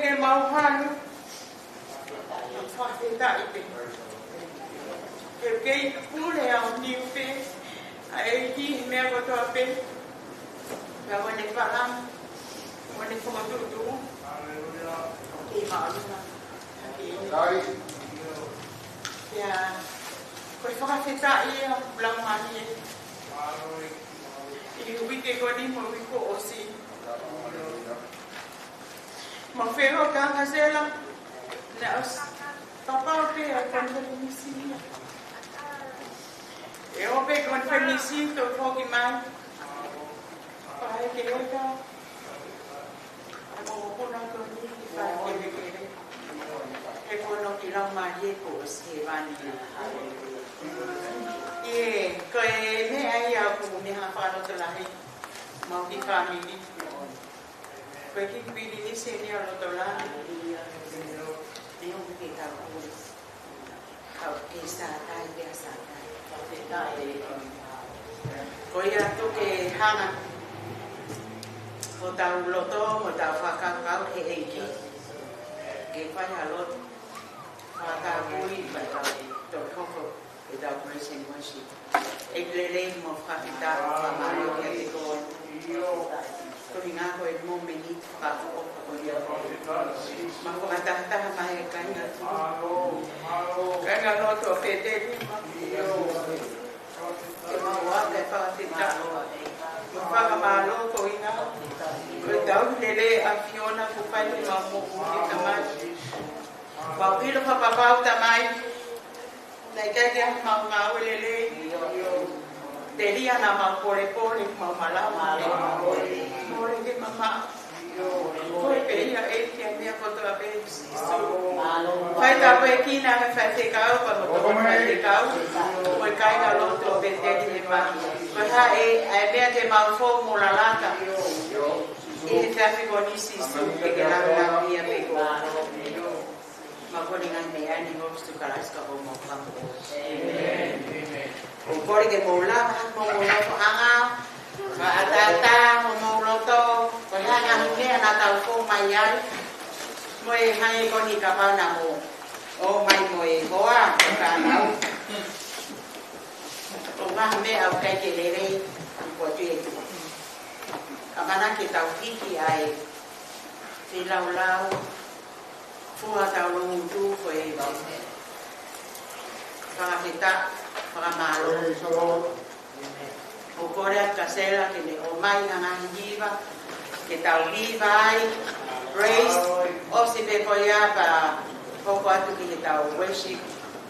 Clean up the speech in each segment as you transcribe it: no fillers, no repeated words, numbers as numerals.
ke mau hanu. Whawheta I te. Ke kei pule au niu pe. Ai hi mea kotoa pe. Pea wane wharam. Wane whamatutu. Kei maaruna. Kei. Pea. Koe whakawheta I au blaumani e. I wike koni mo wiko osi. Ma whero kanga sela. Na os. Papau pe a konferenisi. E ope konferenisi to foki mai. Pai ke eka. Amo kuna koni pai ke kere. E kono ki lau mai e ko se vani. E ko e me ai a ku me ha whano te lahi. Mau ki whamini. Ko e ki pili ni se ni alo to lahi. Ni o ke tau kuri. Kau ke sātai, pia sātai. Ko ia tu ke hanga. Ko tau loto, mo tau whakakau he eiki. Ke whai halot. Whakau kui, pai tau tau koko. E tau praise and worship. E lele mo whakitau, whamaro kia te koe. Kuri ngā koe mō meni whakako ko ia. Ma ko matahataha mai e kainga tu. Kainga loto o wheteri. E maua kai whakatita. Ma whakamalo ko inga. Koe tau lele a Fiona ku whai ma mō kuki tamai. Wau hilo whapapau tamai. Nei kai te mau ngau lele. Te ria na mau pore pore mau malau. More ke mama. Koe pe ia e kia mea kotoa pe sisu. Whai tā koe kina me whai te kau, pa mo toko whai te kau. Koe kai ka loto pe te te pa. Koe ha e mea te mau fō mo la laka. E he whiawhi ko ni sisu te ke lau lau ia pe ko. Ma kore ngai mea ni hopes tu karaska o mo kamu. Amen. O kore ke mo lava, mo loto anga. Ka atata, mo loto. Koe hanga himea na tau fō mai ai. Moe hai ko ni ka pana mo. O mai moe hoa, ka nau. O ngaha me au kai ke lerei, ko tue tu. Ka mana ke tau hiki ai. Te lau lau. Fua tau rungu tu ko e wau. Whakawheta, whakamalo. O kore at kasela ke ne o mai nga hiva. Ke tau hiva ai. Praise. O si pe koia pa poko atu ki he tau worship.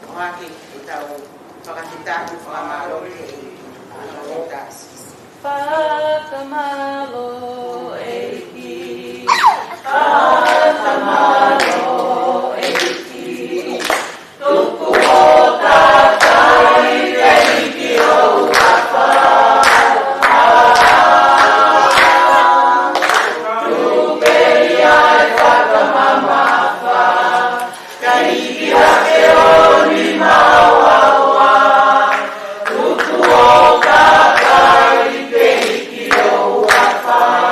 O haki he tau whakawheta ku whakamalo ke e. Whakamalo eiki. Whakamalo eiki. Tuku o tātai eiki o whaka. Fire.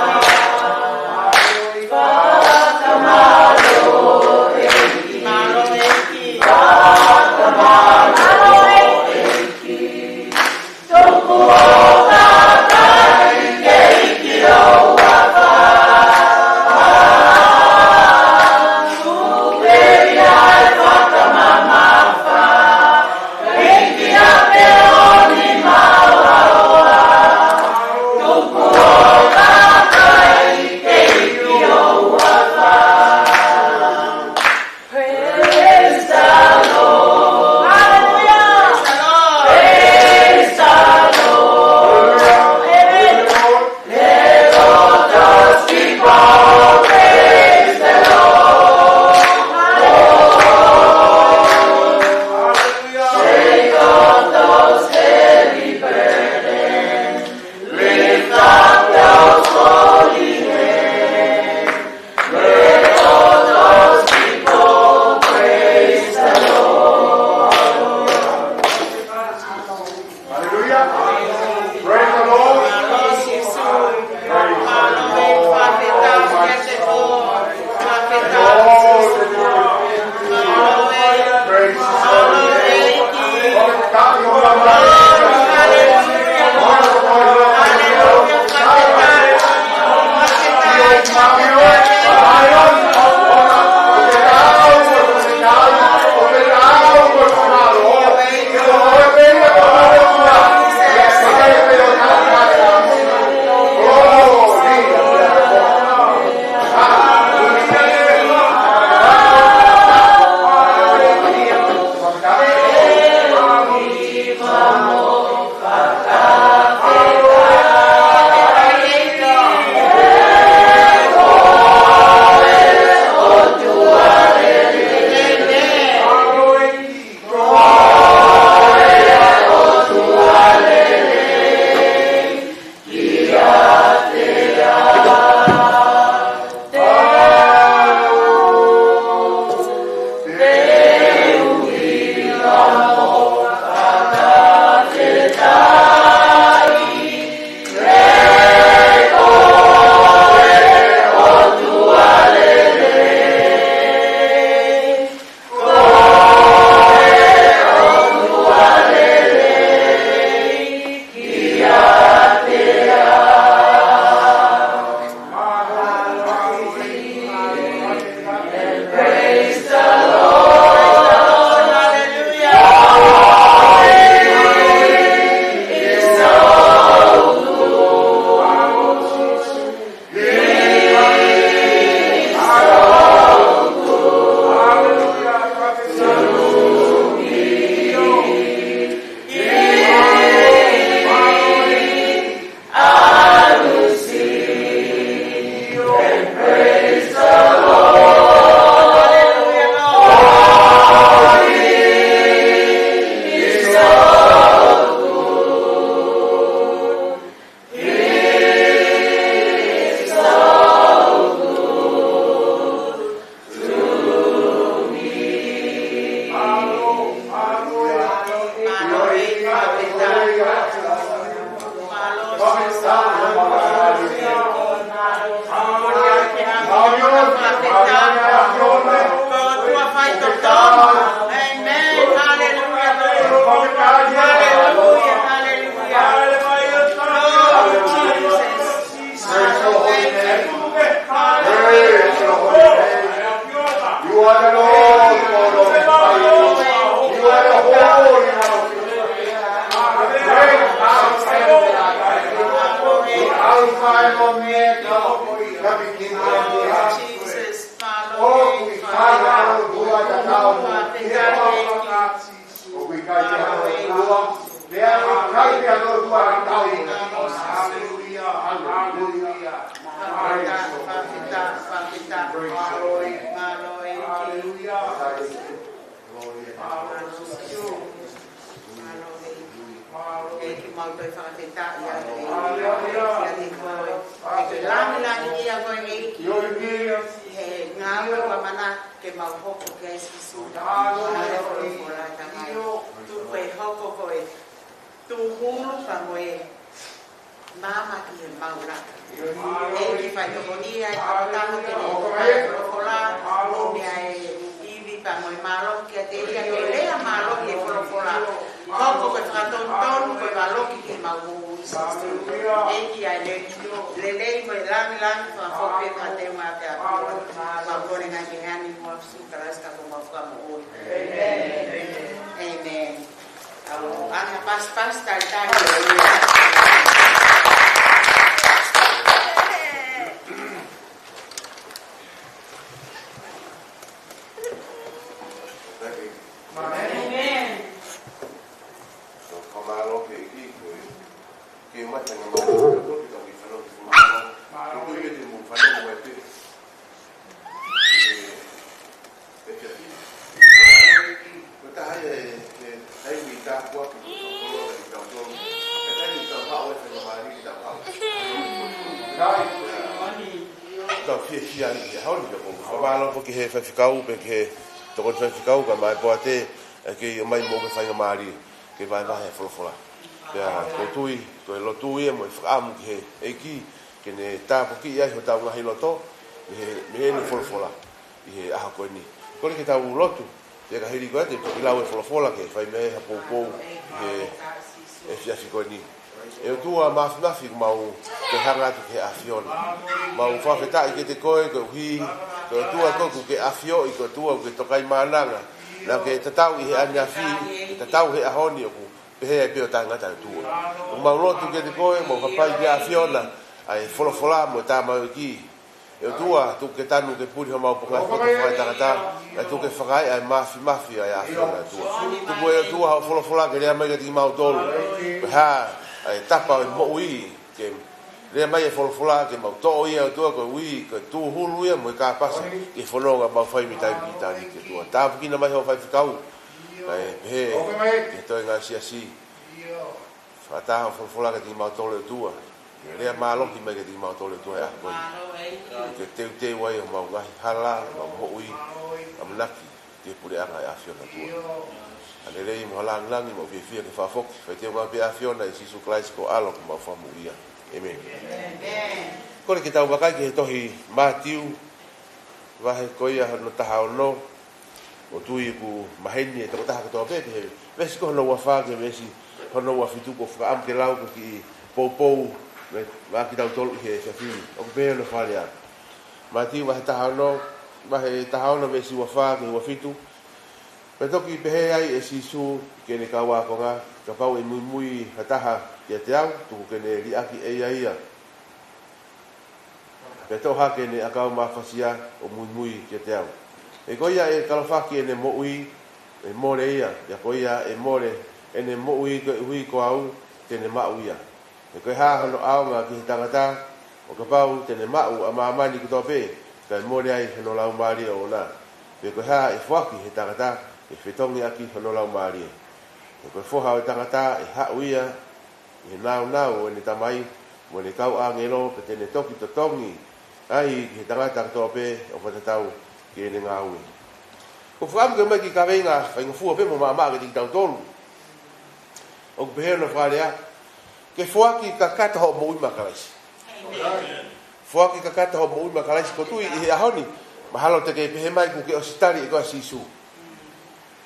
Jesus, Malo, Mama que maura. Ele faz tonia, tahu que ele fola, e vi para moi malo que te ia que le malo que fola. Como que traton que malo que mau isso. E aí le moi lang para foque para ter uma até a agora na que ani mo su carasta como como. Amen. Ana pas tal. Porque vai ficar porque tô vai ficar o mais pode que o mais mo que faz mari que vai fola ya kotui to lo tui mo fam que que ne ta porque ia ho ta uma hiloto me ne fola e a ko ni ko que ta u lotu ya ka hiri ko te to la fola que fai me ha pou e fia fico ni eu tua mafi mau te hanga te afion mau fa feta que te koe ko hi ko tua ko ke afio i ko tua ke tokai mananga na ke tatau i anya fi tatau he ahoni ku pe pe tanga ta tua o mau lotu ke te koe mo papai ke afiona ai fola mo ta mau ki eu tua tu ke tanu ke puri mau poka ko fa ta tu ke fagai ai mafi ai afiona tua tu mo eu tua fola ke le mai ke mau tolu ha ai tapa mo ui ke le mai fola ke mau to ia tu ko ui ke tu hulu ia mo ka pasa e fononga mau fai mitai ke tu ta ki na mai ho fai fikau ai he ke to nga si fata fola ke mau to le tu le malo ki mai ke mau to le tu ai ko ke te wai mau ga hala mo ui amlaki te pure anga ya fiona tu ale rei mo lang mo fi ke fa fok fe te wa pe afiona i sisu klais ko alo ko ma fa mu ia amen ko le kita wa ka ke tohi matiu wa he ko ia no ta ha no o tu i ku maheni e to ta ka to pe vesi ko no wa fa ke vesi ko no wa fitu ko fa am ke lau ko ki po wa ki tau tolu he sa fi o be no fa ya matiu wa ta ha no vesi wa fa ke wa fitu pe toki pe ai e sisu ke ne kawa ko nga ka pau e mui hataha ke te au tu ke ne ri aki e ia pe to ha ke ne akau ma fasia o mui ke te au e ko ia e kalafaki ne mo ui e more ia ya ko ia e more ene mo ui ko au ke ne ma uia e ko ha no au ma ki tangata o ka pau te ne ma u ama mani ki to pe ka more ai no lau mari o na pe ko ha e faki he tangata e fetongi aki hono lau maari e koe foha o tangata e hauia e nau e ne tamai mo ne kau angelo pe tene toki to tongi ai he tangata katoa pe o patatau ki e ne ngaui ko whaamu ke mai ki ka venga whainga fua pe mo maa ke ti tau tolu o ku peheo na wharea ke fuaki ka kata ho mo ui makalaisi fuaki ka kata ho mo ui makalaisi ko tui i he ahoni mahalo te ke pehe mai ku ke o sitari e koa sisu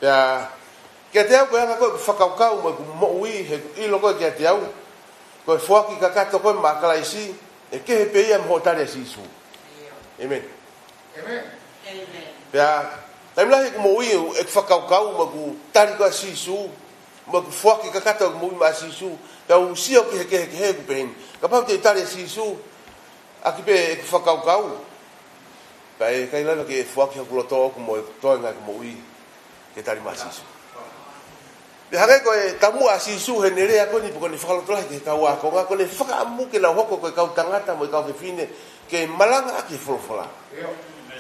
ya ke te au ko anga ko whakaukau mai ku mo ui he ilo ko ke te au ko fuaki ka kato ko makalaisi e ke he pe ia mo tare sisu amen ya taimla ku mo ui e whakaukau mai ku tari ko sisu mai ku fuaki ka kato mo ui ma sisu ya u sio ke ku pen ka pa te tare sisu Aki pe e whakaukau. Pai kai lava ke fuaki hakuloto ku mo toinga ku mo ui ke tari masisu. Pe hake ko e tamu asisu he nere ako ni pokoni whakaloto ke kaua ko nga ko le whakaamu ke na hoko ko kau tangata mo kau fine ke malanga aki folofola.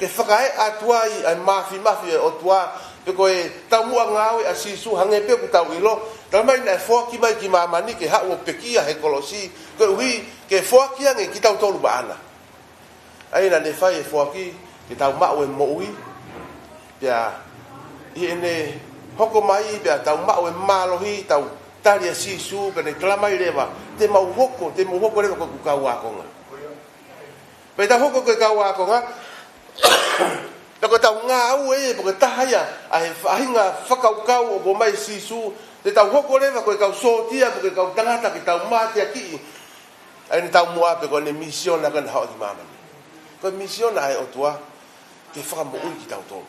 Ke whakae atuai ai mafi o tua pe ko e tamu ngau asisu hange pe ku tau ilo tamai na fuaki mai ki mamani ke ha o pekia he kolosi ko hui ke fuaki ange ki tau tolu bana. Ai na le fai e fuaki ki tau mao e moui pia ine hoko mai pia tau mao e malohi tau tari a sisu ka ne klamai lewa te mau hoko lewa ko kau akonga pe ta hoko ko kau akonga ko tau ngau e po ta haya ai fainga whakaukau o bo mai sisu te tau hoko lewa ko kau sotia ko kau tangata ki tau mate aki ai ni tau mua pe ko ne mission na kan ha ki mama ko mission ai o tua ke whaka mo ui ki tau tolu.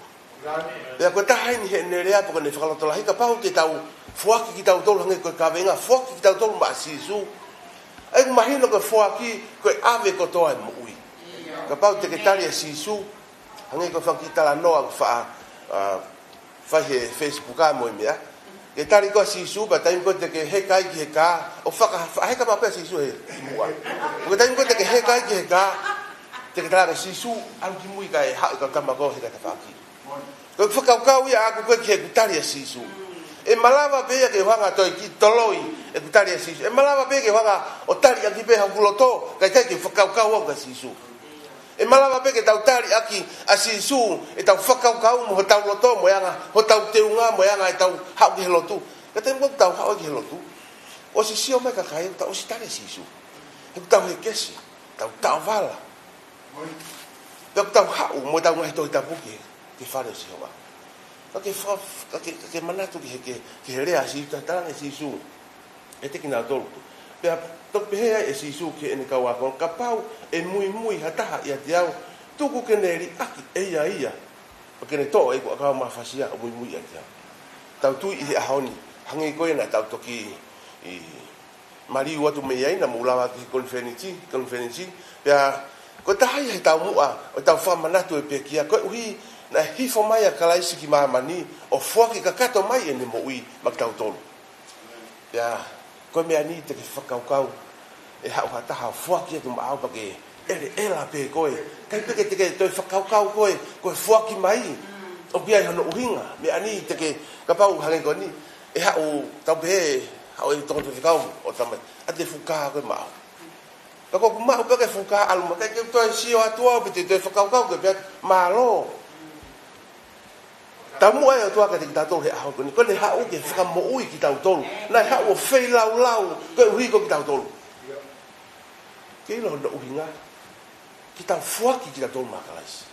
Ea koe taha ni he nerea po ka ne whakalotola hika pau ke tau fuaki ki tau tolu hange koe kawenga, fuaki ki tau tolu maa sisu. Ai ku mahino koe fuaki koe ave kotoa e mo ui. Ka pau te ke tari e sisu, hange koe whakitala noa ku whai he Facebook a mo i mea. Ke tari koe sisu, ba taimi koe te ke he kai ki he ka, o heka mapea sisu he mua. Ke taimi koe te ke he kai ki he ka, te katara sisu alu ki mui kai ha ka tamako he ka tafaki ko whakaukau ia aku koe ki he kutari a sisu e malava pe ke hanga toi ki toloi e kutari a sisu e malava pe ke hanga o tari aki pe hakuloto kai ki whakaukau ka sisu e malava pe ke tau tari aki a sisu e tau whakaukau mo ho tau loto mo yanga ho tau teunga mo yanga e tau hau ki he lotu ka te mo tau hau ki he lotu o si sio mai ka kai tau si tari a sisu e tau he kesi tau vala Dok tau hau mo tau ngai to tapu ke fare si hoa. Ke manatu ke rea si tanga si su. E te kina tolu. Pe tok pe e si su ke ene kawa kon kapau e mui hataha ia tiau tuku ke neri aki ia. Ke ne to e ko ka ma fasia mui ia tiau. Tau tu i ahoni hangi ko ina tau toki i mari watu me ia na mulawa ki konferensi pe ko tahai he tau mua o tau whamanatu e pekia ko ui na hifo mai a kalaisi ki maamani o fuaki ka kato mai e ne mo ui mak tau tolu ya ko mea ni te ke whakaukau e hau hataha fuaki e tu maau pa ke ela pe koe kai peke te ke toi whakaukau koe fuaki mai o pia i hano uhinga mea ni te ke kapau hangen ko ni e hau tau pe hau e tongo tu whikau o tamai a te fukaa koe maau Kako kumau peke fuka alma kai ke toi sio atua pe te whakaukau ke pe malo. Tamu ai atua ka te tatou he aho ko ni ko le hau ke whaka mo ui ki tau tolu. Na hau o fei lau ko ui ko ki tau tolu. Ke lo no uhinga. Ki tau fuaki ki tau tolu makalais.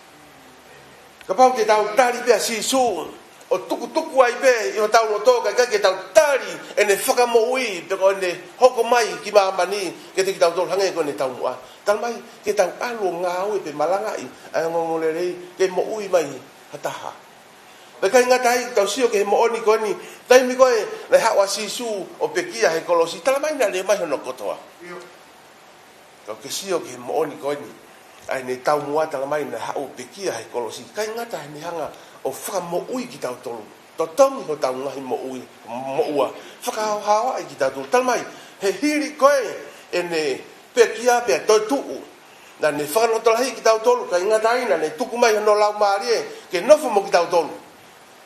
Ka pau te tau tari pe si su o tuku ai pe i o tau no toka ke tau tari ene whaka mo ui pe ko ne hoko mai ki mamani ke te ki tau tolu hange ko ne tau mua tal mai ke tau alu ngau pe malangai ai ngongolelei ke mo ui mai hataha pe kai ngatai tau sio ke mo oni ko ni tai mi ko e le hawa sisu o pekia he kolosi tal mai na le mai no kotoa ko ke sio ke mo oni ko ni ai ne tau mua tal mai na hau pekia he kolosi kai ngatai ni hanga o whaka mo ui ki tau tolu. To tongi ho tau ngahi mo ui, mo ua. Whaka hao hao ai ki tau tolu. Talmai, he hiri koe e ne pekia pia toi tuu. Na ne whakanotolahi ki tau tolu. Ka ingatai na ne tuku mai no lau maarie. Ke nofo mo ki tau tolu.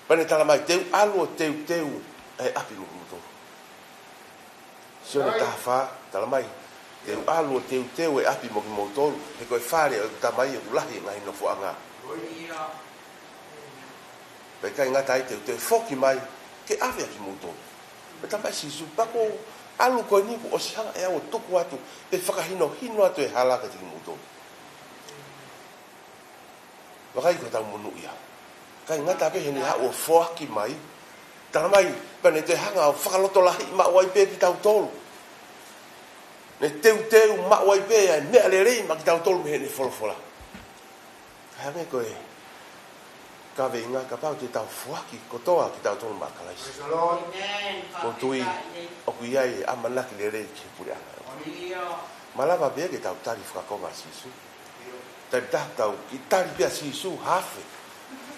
Pane talamai, teu alu o teu e api mo kumu tolu. Sio ne taha wha, talamai, teu alu o teu e api mo kumu tolu. He koe whare o tamai e ulahi ngai nofo anga. Pe kai ngatai te foki mai ke ave ki moto. Pe tamai sisu pako alu ko ni ko osanga e o tuku atu pe whakahino atu e halaka ki moto. Wakai ko tau monu ia. Kai ngata pe heni ha o foki mai. Tamai pe te hanga o whakaloto lahi ma wai pe ki tau tolu. Ne teu ma wai pe ai me ale rei ma ki tau tolu me heni folofola. Kai me ko e ka venga ka pau te tau fuaki kotoa ki tau tonu makalais. Ko tui o kui ai amanaki le rei ki puri ana. Malava be ke tau tari whakakonga sisu. Tai tau ki tari pia sisu hafe.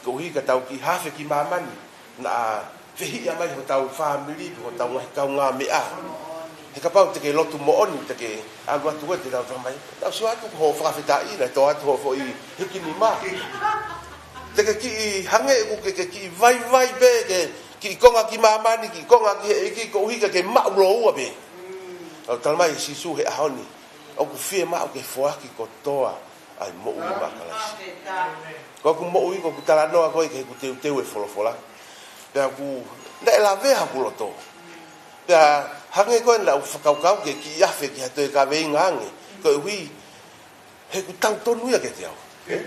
Ko hi ka tau ki hafe ki mamani. Na whihi mai ho tau family, ho tau ngahi kau ngā mea. He ka pau te ke lotu mo oni, te ke alu atu te tau whamai. Tau su atu ho whakawhita ina, tau atu ho i hiki ni mā. Te ke ki hange ku ke ki vai be ke ki konga ki mamani, ki konga ki he iki, ko hika ke maulo ua be. Au talamai sisu he ahoni. Au ku fie mau ke foaki ko toa ai mo ui makalasi. Ko ku mo ui ko ku talanoa koe ke ku teu e folofola. Pea ku na e la vea ku loto. Pea hange koe na u whakaukau ke ki afe ki hatoe ka vei ngange. Koe hui he ku tau tonu ia ke te au.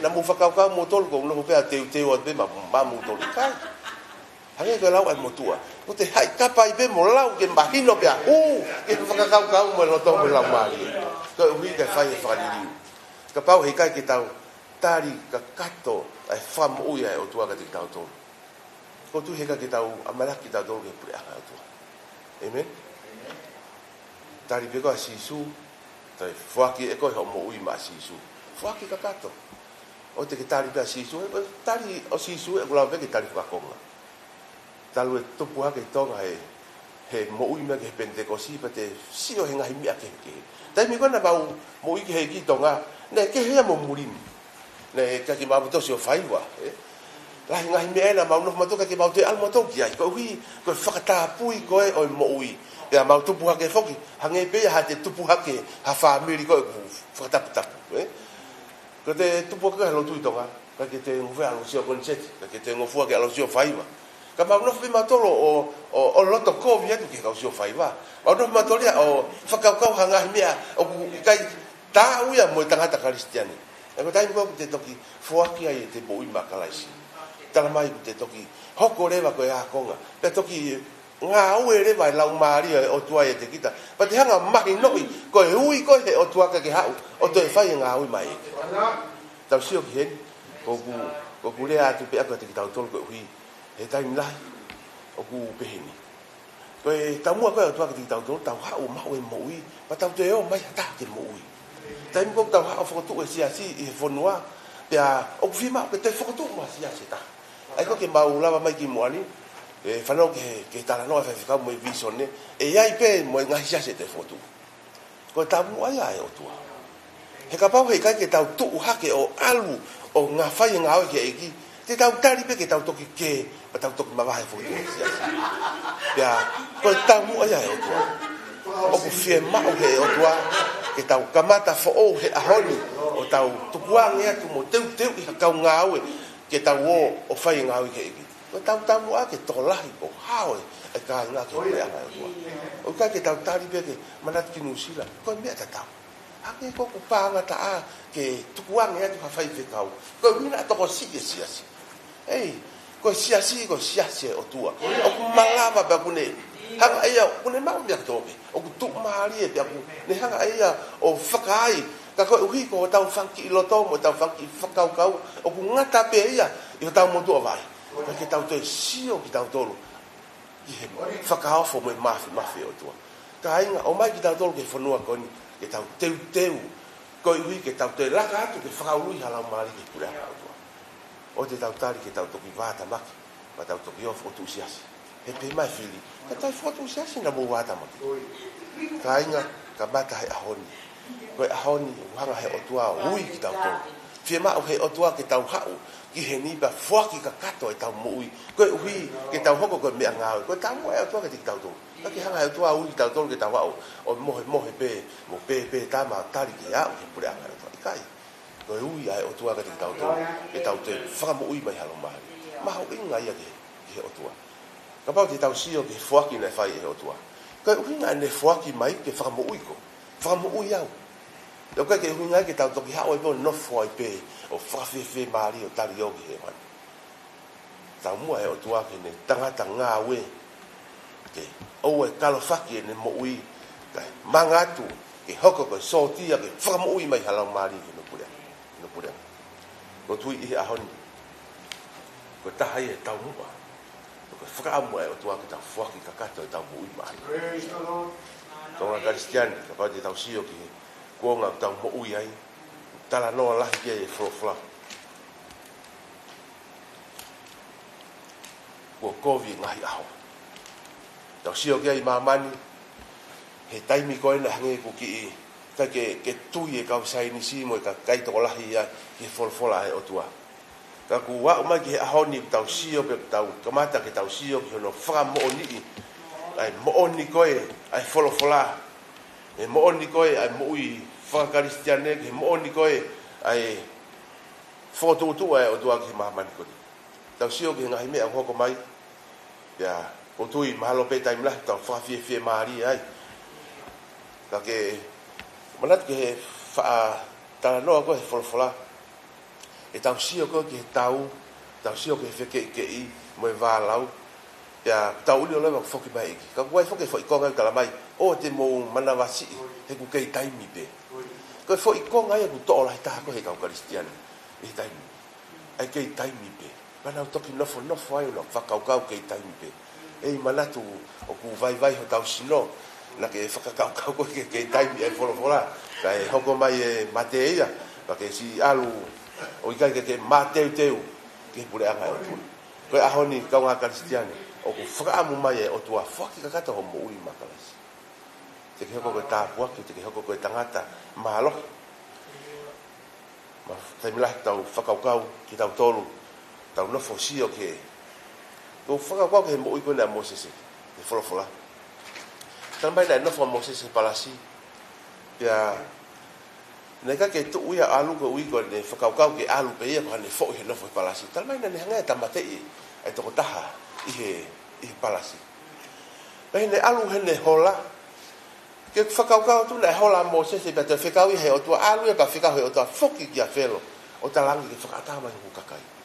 Na mu whakaukau mo tolu ko unoho pea teu at be ma mu tolu kai. Hange koe lau ai motua. Ko te hai kapai be mo lau ke mahino pea. Ke whakaukau mo loto mo lau maari. Koe hui ke whai e whakaliriu. Ka pau hei kai ke tau tari ka kato ai whamu ui ai o tua ka te tau tolu. Ko tu heka ke tau amalaki tau tolu ke pure aka o tua. Amen? Tari peko a sisu, tai whaki e koe ho mo ui ma sisu. Whaki ka kato. O te ke tari pea sisu, tari o sisu e kulau peke tari whakonga. Talu e tupu hake tonga he mo ui mea ke pentekosi pa te sio he ngahi mea ke ke. Tai mi kona mau mo ui ke he ki tonga, ne ke hea mo murini. Ne kaki mabutosi o whaiwa. Lahi ngahi mea ena mau noho matoka ke mau te almotoki ai. Ko hui, ko whakatapui koe o mo ui. Pea mau tupu hake whoki, hange pea ha te tupu hake ha whamiri koe ku whakataputapu. Ko te tupu hake halo tui tonga, ka ke te ngowhea alo sio konseti, ka ke te ngowhua ke alo sio whaiwa. Ka mau noho pe matolo o loto kovi atu ke kau sio whaiwa. Mau noho matolia o whakaukau ha ngahi mea o kai tā uia mo i tangata karistiani. E ko taimi koe te toki whoaki ai e te mo ui makalaisi. Tala mai te toki hoko rewa koe a konga. Pe toki ngā ue rewa e lau maari o tua e te kita. Pa te hanga mahi noi koe hui koe he o tuaka ke hau. O toe whai e ngā ui mai eke. Tau sio ki hen. Ko ku rea atu pe ako te ki tau tolu koe hui. He taimi lahi. O ku peheni. Koe tau mua koe o tuaka te ki tau tolu. Tau hau mau e mo ui. Pa tau te eo mai hata ke mo ui. Taimi koe tau hau whakotu e siasi i he whonua. Pea o ku whima ke te whakotu ma siasi ta. Ai ko ke mau lava mai ki moani e whanau ke tala noa whawhikau mo i visone e ai pe mo i ngahi siase te fotu ko e tamu ai ai o tua he ka pau hei kai ke tau tuu hake o alu o ngā whai ngā oe ke eki te tau tari pe ke tau toki ke pa tau toki mawahe fotu o siase pea ko e tamu ai ai o tua o ku fie mao he o tua ke tau kamata fo o he ahoni o tau tukuange atu mo teu i hakau ngā oe ke tau o whai ngā ui ke eki. Ko tau tamu a ke tolahi o haoe e ka ngā ke prea ngā ua. O ka ke tau tari pia ke manat ki nusila. Ko mea ta tau. Hake ko ku pānga ta a ke tukuange atu ha whai whekau. Ko mina toko si e siasi. Ei, ko siasi o tua. O ku malava pia kune. Hanga eia, kune mau mea tobe. O ku tuk maari e pia kune. Ne hanga eia o whakai. Ka koe uhi ko tau whanki i loto mo tau whanki whakaukau o ku ngata pe ia i o tau motua vai. Ka ke tau toi sio ki tau tolu i he whakaofo mo i mafi o tua. Ka inga o mai ki tau tolu ke whanua koni ke tau teu koe uhi ke tau toi laka atu ke whakaului halau maari ke kura o tua. O te tau tari ke tau toki vāta maki ma tau toki o whotu siasi. He pe mai whiri ka tau whotu siasi na mo vāta maki. Ka inga ka mata he ahoni. Koe ahoni uhanga he otua ui ki tau tolu. Fie mao he otua ke tau hau ki he nipa whaki ka kato e tau mo ui. Koe uhi ke tau hoko koe mea ngāwe. Koe tau mo e otua ke te ki tau tolu. Ka ki hanga he otua ui ki tau tolu ke tau hau. O mohe pe, mo pe tama tari ki au ke pure anga otua. Ikai. Koe ui ai otua ke te ki tau tolu. Ke tau te whaka mo ui mai halo mahi. Maho inga ia ke he otua. Ka pau te tau sio ke whaki nei whai e he otua. Koe uhi nga ne whaki mai ke whaka mo ui ko. Whaka mo ui au. Yo ka ke hunga ke tau toki hao e po no foi pe o whawhiwhi maari o tari ogi he man. Tau mua e o tua ke ne tangata ngā we ke ou e kalo whaki e ne mo ui kai mangatu ke hoko koe sotia ke whakamo ui mai halau maari ke no purea. Ko tui i ahoni ko tahai e tau mua ko whakaamu e o tua ke tau whaki ka kato e tau mo ui maari. Ko ngā karistiani ka pati tau sio ki ko nga tau mo ui ai tala no la ke e flofla ko kovi ngai ao tau sio ke ai mamani he taimi ko ina hange ko ki ka ke tui e kau sai ni si mo ka kai to la hi ke flofla e o tua ka ku wa ma ki ahoni tau sio pe tau kamata ke tau sio ke no fra mo ni ai mo oni ko ai flofla e mo oni ko ai mo ui fa kristiane ke mo oni ko ai foto tu ai o tua ki mamani ko tau sio ke ngai me ko mai ya o tui mahalo pe time la tau fa fie mari ai ka ke manat ke fa tala no ko folfola e tau sio ko ke tau sio ke fe ke i mo va lau ya tau li lo fo ki mai ka wai fo ke fo ko ga kala mai o te mo mana vasi he ku ke time pe ko fo ko ga e ku to la ta ko he ka kristian e time ai ke time pe mana to ki no fo ai no fa ka ke time pe e manatu o ku vai ho tau sino na ke fa ka ko ke tai e fola ka e hoko mai e mateia pa ke si alu o i ke mateu teu ke pure anga o tu ko a honi ka nga kristiani o ku fa amu mai e o tua foki ka kata ho mo ui makalas te ke hoko ko ta pua ke te ke hoko ko tangata malo ma te mila tau fa ka ki tau tolu tau no fo sio ke o fanga kwa ke mo iko na Moses e fola também na no Moses palasi ya neka ke tu ia alu ko iko ne fakau ke alu pe ia kan fo he no fo palasi também na hanga tamate e to taha i palasi pe ne alu he ne hola ke fakau tu na hola Moses e beta fakau he o tu alu e ka fakau he o tu foki ya felo o talangi ke fakata ma ku kakai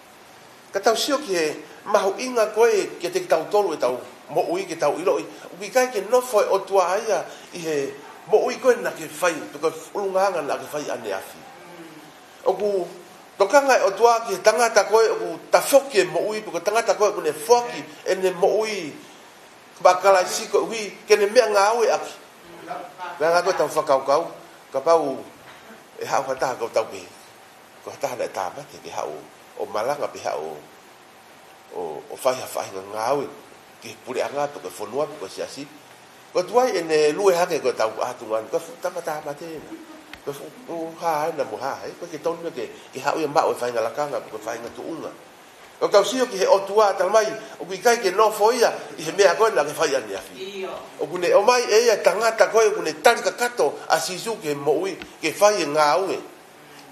ka tau sio ke mahu inga koe ke te tau tolu e tau mo ui ke tau ilo ui kai ke nofo e o tua aia i he mo ui koe na ke fai peko ulunganga na ke fai ane afi o ku tokanga e o tua ke tangata koe o ku tafoki e mo ui peko tangata koe kune foki e ne mo ui bakala siko ui ke ne mea ngā ue aki ngā koe tau whakaukau ka pau e hau hataha kau tau pe ko hataha na e tāmate ke hau o malanga pe hau o fai ngawe ke pure anga to ke fonua ko siasi ko tuai ene lue hake ko tau atungan ko tamata mate ko ha na mo ha ko ke ton ke hau ya ma o fai ngalakanga ko fai ngatuunga o tau sio ki he o tua tal mai o ki kai ke no foia i he mea ko na ke fai ani afi o kune o mai e ya tangata ko kune tari ka kato asisu ke mo ui ke fai ngawe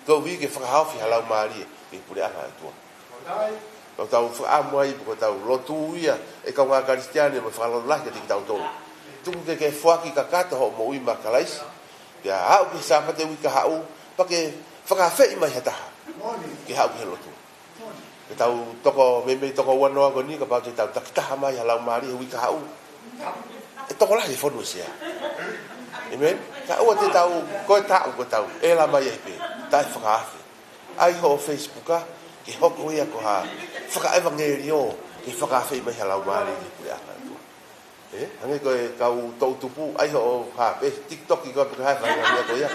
ko vi ke fa hafi halau mari ke pure anga tua o tau whaamai ko tau lotu ia e ka ngā kristiane mo whalo la ke tau tau tuku ke whaki ka kata ho mo ui makalais ya hau ke sapate ui ka hau pa ke whakawhei mai hataha ke hau ke lotu ke tau toko meme toko wanoa ko ni ka pa ke tau takitaha mai halau maari ui ka hau e toko la he whonu sia amen ka ua te tau koe tau ko tau e la mai e pe tai whakawhi ai ho Facebook ke hoko ia ko ha whaka evangelio ke whakawhi mai halau maari ke pure anga tua hange koe kau tau tupu ai ho ha pe TikTok i koe pika hai whainga ko ia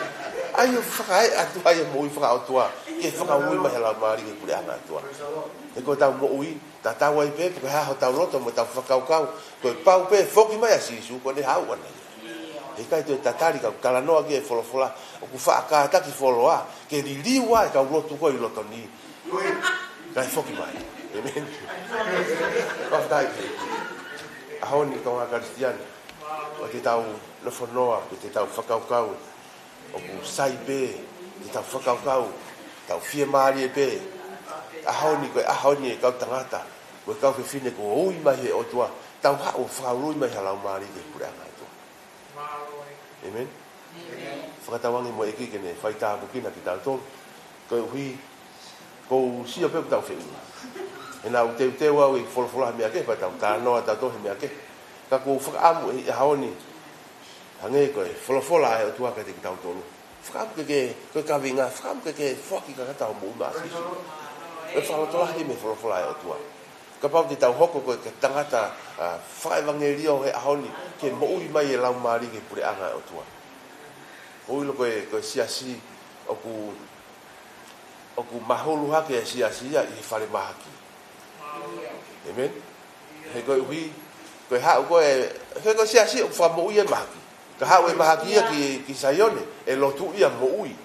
ai ho whakae atu ai mo ui whakautua ke whakaui mai halau maari ke pure anga tua e koe tau mo ui ta tau ai pe pika hai ho tau loto mo tau whakaukau koe pau pe whoki mai asisu ko ne hau ana e kai tu tatari ka kala noa ke folofola o ku fa ka ta ki foloa ke liliwa ka lotu ko i loto ni kai foki mai amen of dai a honi ko nga kristian o te tau no fonoa te tau whakaukau o ku sai be te tau whakaukau tau fie mari be a honi e kau tangata ko kau fine ko ui mai o tua tau ha o whaurui mai halau mari ke pura nga tua amen whakatawangi mo eki kene whaita bukina ki tau tolu ko hui ko sia pe tau whi e nau te wau i wholofola mea ke pa tau tā noa tau tohe mea ke ka ko whakaamu e haoni hange koe wholofola e o tuaka te ki tau tolu whakaamu ke koe kawinga whakaamu ke whaki ka kata o mou maasisu e whalotola he me wholofola e o tuaka ka pau te tau hoko koe ke tangata whaevangerio he haoni ke moui mai e lau maari ke pure anga e o tuaka Oi lo koe siasi oku mahulu hake siasi ia I fale mahaki. Amen. He koe hui koe hau koe siasi oku fa mo ia mahaki. Ka hau e mahaki ia ki Saione e lotu ia mo ui.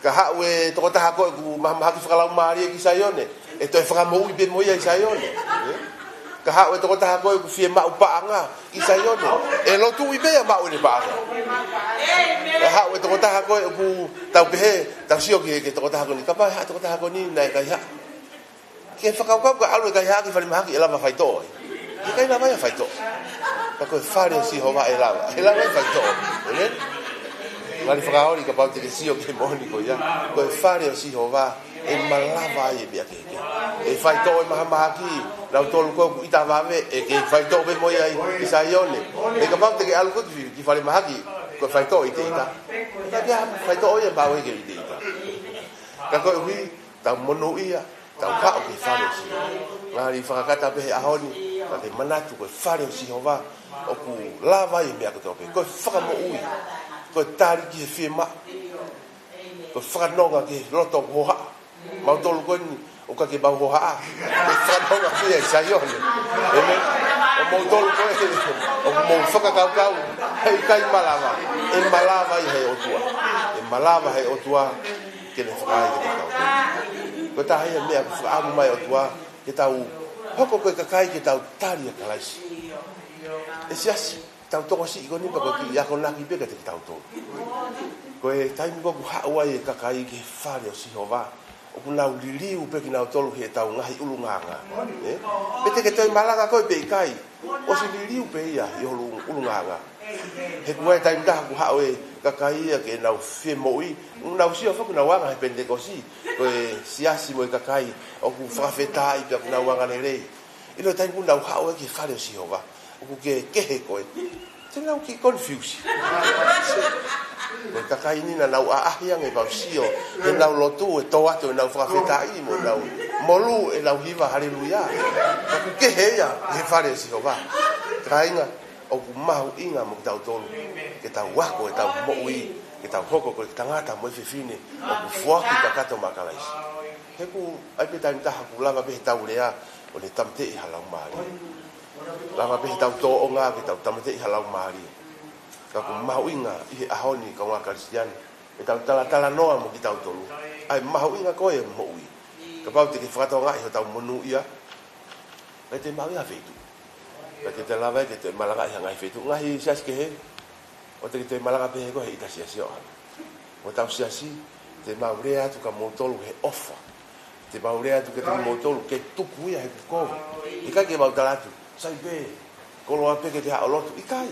Ka hau e toko taha koe ku mahaki whakalau maari ki Saione e toi whakamo ui be mo ia I Saione. Ka hau e toko taha koe ku fie mau paanga I Saione e lotu i bea mau ni paanga. Ka hau e toko taha koe ku tau pehe tau sio ki toko taha koe ni ka pai ha toko taha koe ni nai kai ha. Ke whakaukau ka alu e kai ha ki whali mahaki e lava whaito e. E kai lava ia whaito. Ka koe whare si hova e lava ia whaito. Amen. Ngari whakaori ka pau te sio ke moni ko ia. Koe whare o si hova e malava e bea keke. E whaito e maha mahaki lau tolu koe ku ita wawe e ke whaito be mo ia I Saione. E ka pau te ke alu koe ki whali mahaki koe whaito I te ita. Ka kia whaito o ia pau e ke I te ita. Ka koe hui tau mono ia tau kao ke whare o si. Ngari whakakata pehe ahoni ka ke manatu koe whare o si hova o ku lava I mea kotope. Koe whakamo ui. Koe tari ki he whie ma. Koe whakanonga ke roto hoha. Mau tolu koe ni o ka ke mau hoha. Koe whakanonga whie I Saione. Amen. O mau tolu koe o mau whakakaukau. Hei kai malava. E malava I hei otua. E malava hei otua ke ne whakai ke te kau. Koe tahi mea ku whaamu mai otua ke tau hoko koe kakai ke tau tari a kalaisi. E siasi. Tau toko si iko ni pa koe ki ako naki peka te tau tolu. Koe taimi koku haawai e kakai ke whare o si hova. O ku nau liliu peki nau tolu he tau ngahi ulu nganga. Pete ke toi malanga koe pe ikai. O si liliu pe ia I ulu nganga. He kuai taimi taha ku haawai kakai ia ke nau fie moi. Nau si o whaku nau wanga he pende ko si. Koe siasi mo e kakai. O ku whakawhetai pia ku nau wanga nerei. Ilo taimi ku nau haawai ke whare o si hova. O ku ke kehe koe. Te nau ki confuse. Koe kakai nina nau aahiang e pau sio. E nau lotu e tō atu e nau whakawhetai mo nau molu e nau hiva haleluia. Ka ku kehe ia he whare si hova. Ka inga o ku mahu inga mo ki tau tolu. Ke tau wako e tau moui. Ke tau hoko koe ki tangata mo I whiwhine. O ku fuaki ka kato makalaisi. He ku aipe taimi taha ku lava pehe tau lea o le tamte I halau maari. Lama pehe tau tō o ngā ki tau tamate I halau maari. Ka ku mahu inga I he ahoni ka ngā Kristiani. E tau tala noa mo ki tau tolu. Ai mahu inga koe mo ui. Ka pau te ke whakatau ngā I ho tau monu ia. Kai te mahu ia whetu. Kai te lawa e te malanga I hangai whetu. Ngahi siasi ke he. O te te malanga pehe koe he ita siasi o hana. O tau siasi te mahu rea atu ka motolu he ofa. Te mahu rea atu ke te motolu ke tuku ia he kukowe. I kai ke mau talatu. Sai be, koloa peke te hao lotu, ikai.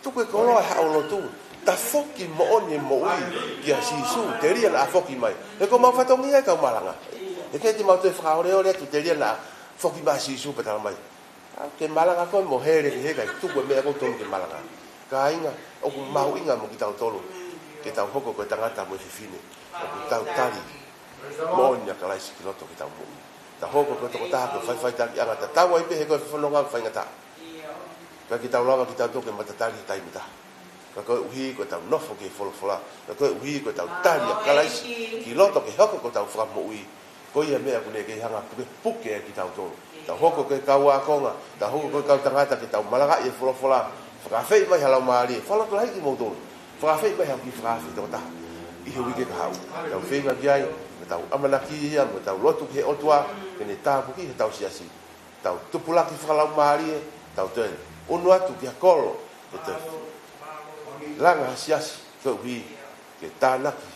Tuku e koloa hao lotu, ta foki mo oni mo ui, ki a sisu, te ria na a foki mai. E ko mau whatongi ai kau malanga. E kei te mau te whakaoreo tu te ria na foki mai sisu patala mai. Ke malanga koe mo here ki hekai, tuku e mea koutonu ke malanga. Ka inga, o ku mau inga mo ki tau tolu, ke tau hoko koe tangata mo whiwhine, o ku tau tari, mo oni a kalaisi ki loto ki tau mo ui. Ta hoko ko toko taha ko whai taki anga ta tau ai pehe koe whanonga whai ngata. Ka ki tau lawa ki tau toke matatari taimi taha. Ka koe uhi ko tau nofo ke wholofola. Ka koe uhi ko tau tari a kalaisi. Ki loto ke hoko ko tau whakamo ui. Ko ia mea kune ke hanga puke ki tau tolu. Ta hoko ke kau a konga. Ta hoko ko kau tangata ki tau malanga i wholofola. Whakawhei mai halau maari. Whalatu hai ki mautolu. Whakawhei mai hau ki whakawhei toko taha. I he wike ka hau. Tau whenga ki ai. Tau amanaki ia, mo tau lotu ke otua, kene tāpu ki he tau siasi. Tau tupulaki whakalau maari e, tau tēne. Unu atu ki a kolo, e te langa siasi, ke uhi, ke tānaki,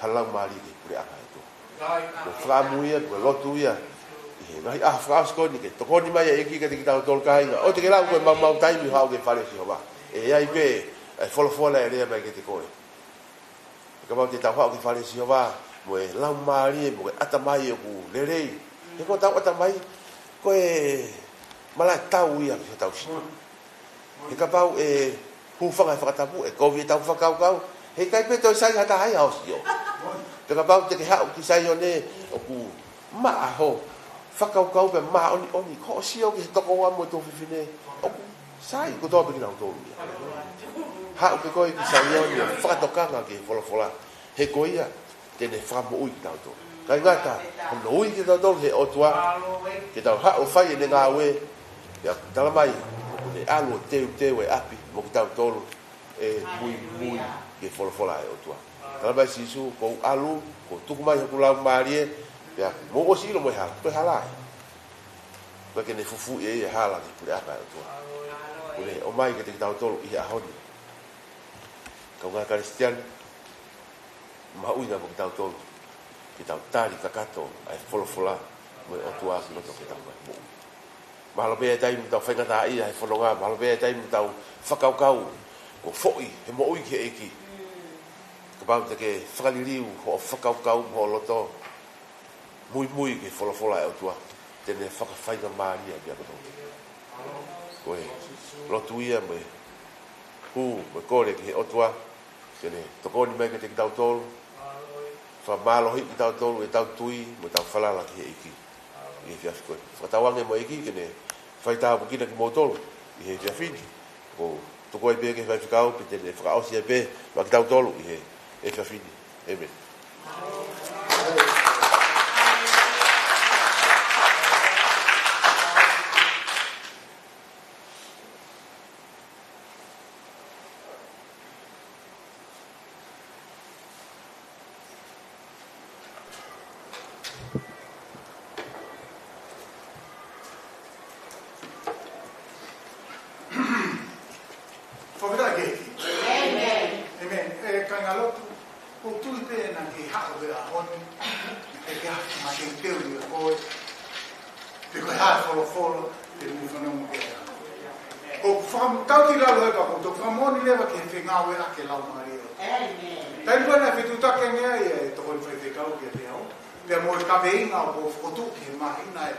halau maari ke pure aka e tō. Ke whakamu ia, ke lotu ia, i he ngahi whakaoskoni, ke tokoni mai e eki ka te ki tau tolu kahinga. O te ke lau koe mau taimi hau ke whare si hoa. E ai pe, e wholofona e rea mai ke te koe. Ka mau te tau hau ke whare si hoa, mo e lau maari, mo e atamai e ku lerei. He ko tau atamai, ko e malai tau ia ki tau sina. He ka pau e hufanga e whakatapu, e kovi e tau whakaukau, he kai pe toi sai hata hai hao si o. Te ka pau te ke hao ki sai o ne, o ku maa ho, whakaukau pe maa oni, ko si o ki he toko wa mo e tō whiwhine, o ku sai ko tō peki nau tōru ia. hau ke koe ki saioni whakatokanga ki wholofola. He koe ia, tene whamo ui ki tauto. Kai ngata, hono ui ki tauto he otua, ke tau hao whai ne ngā ue, ia tala mai, ne alu teu e api, mo ki tauto e mui ki wholofola e otua. Tala mai sisu, kou alu, kou tuku mai hoku lau maarie, ia mo o silo mo e hala, koe hala e. Koe ke ne fufu e hala ki pule apa e otua. Kule o mai ke te tauto i ahoni. Kau ngā Kristian, mauina mo ki tauto, ki tau tari kakato, ai wholofola, mo e otua ki loto ki tau mai. Mahalo bea e taimu tau whaingata ia, he wholonga, mahalo bea e taimu tau whakaukau, ko fhoi, he mo ui ki eiki. Ka pau te ke whakaliriu, ho whakaukau, ho loto, mui ki wholofola e otua, tene whakawhainga maaria ki a koto. Koe, lotu ia me, me kore ki he otua, kene tokoni mai ke te ki tau tolu, whamalohi ki tau tolu e tau tui, me tau whalala ki he iki. I he fiafi koe. Whakatawange mo iki, kene whaitaha pukina ki mo tolu, i he fiafini. Ko toko e pē ke whaifikau, pe tene whakaosi e pē, ma ki tau tolu, i he fiafini. Amen. Veinga o foto que imagina